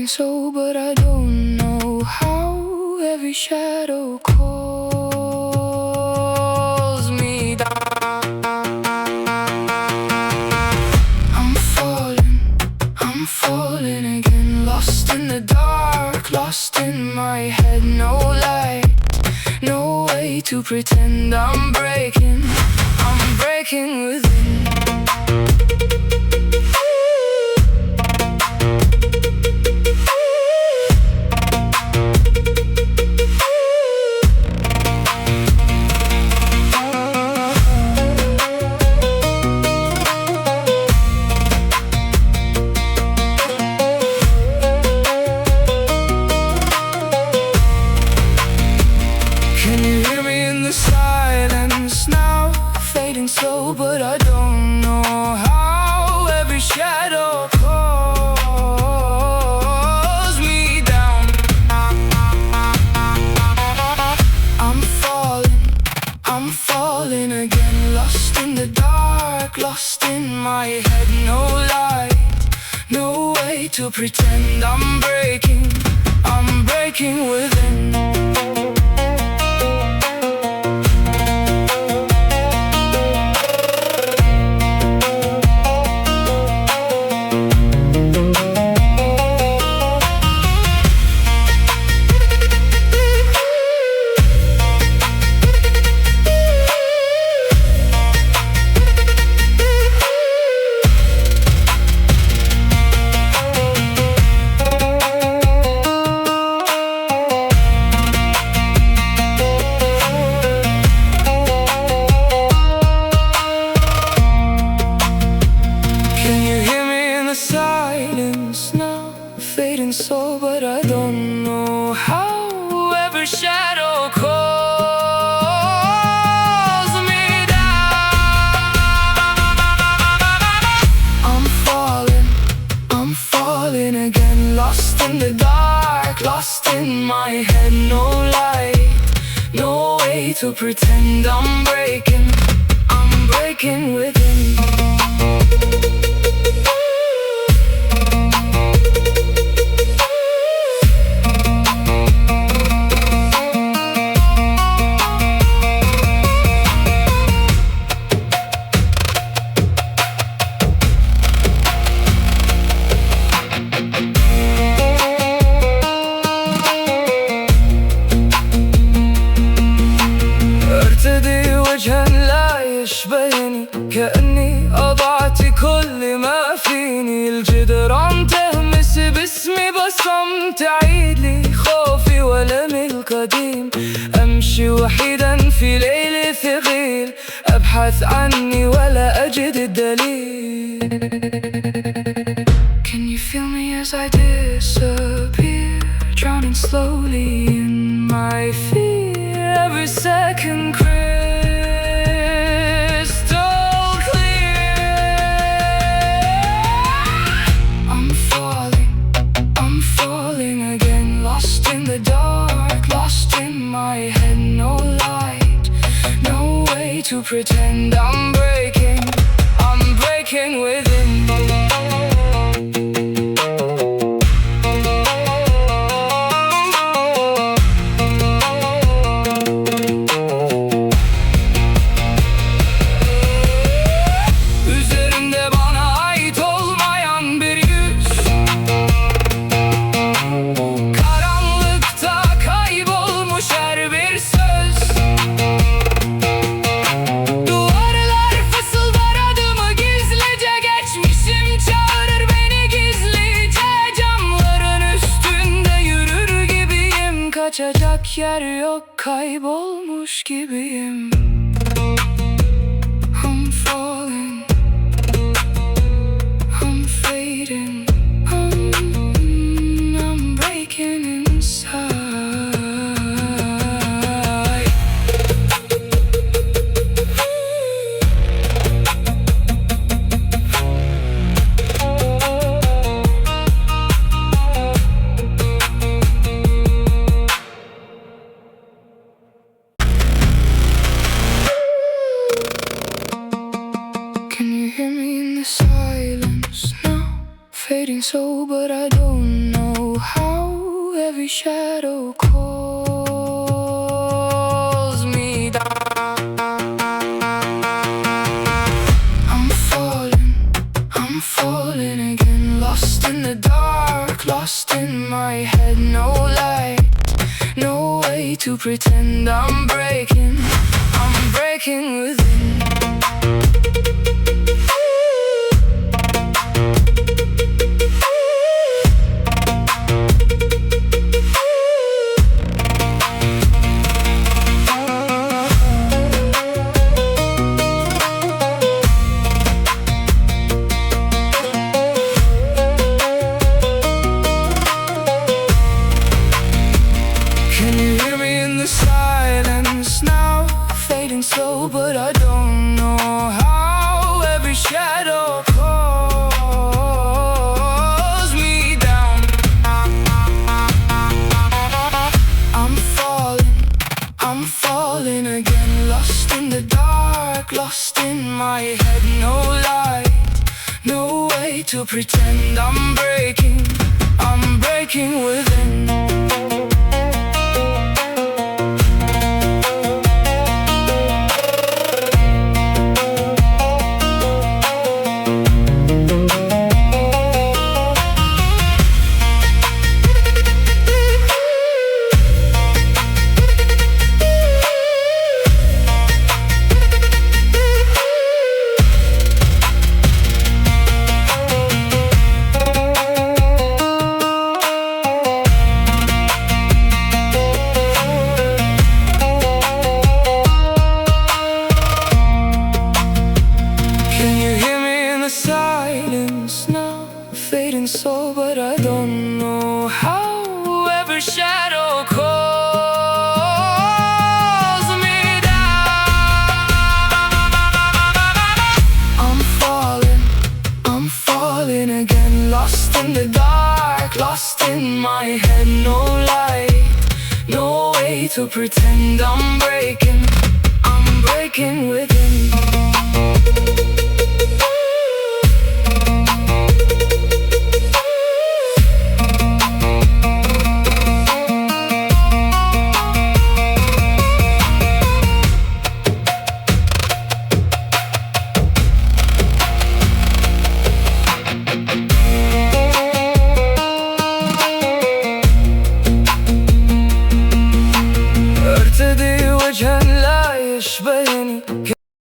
fading so, but I don't know how. Every shadow calls me down. I'm falling again, lost in the dark, lost in my head. No light, no way to pretend I'm breaking within. Can you hear me in the silence now? Fading slow, but I don't know how. Every shadow calls me down. I'm falling again, lost in the dark, lost in my head. No light, no way to pretend I'm breaking within. Silence now, fading so, but I don't know how. Every shadow calls me down. I'm falling again, lost in the dark, lost in my head. No light, no way to pretend I'm breaking within. ارتدي وجها لا يشبهني، كأني أضعت كل ما فيني. الجدران تهمس باسمي، بصم تعيد لي خوفي وألمي القديم. أمشي وحيدا في ليل ثقيل، أبحث عني ولا أجد الدليل. Can you feel me as I disappear, drowning slowly in my fear? Every second crystal clear. I'm falling again, lost in the dark, lost in my head. No light, no way to pretend I'm breaking within. Kaçacak yer yok, kaybolmuş gibiyim. I'm falling, I'm fading, I'm breaking inside. Fading so, but I don't know every shadow calls me down. I'm falling again, lost in the dark, lost in my head, no light, no way to pretend I'm breaking within. Slow, but I don't know how. Every shadow calls me down. I'm falling again, lost in the dark, lost in my head, no light, no way to pretend I'm breaking within. Silence now, fading so, but I don't know how. Every shadow calls me down. I'm falling again, lost in the dark, lost in my head, no light, no way to pretend I'm breaking within.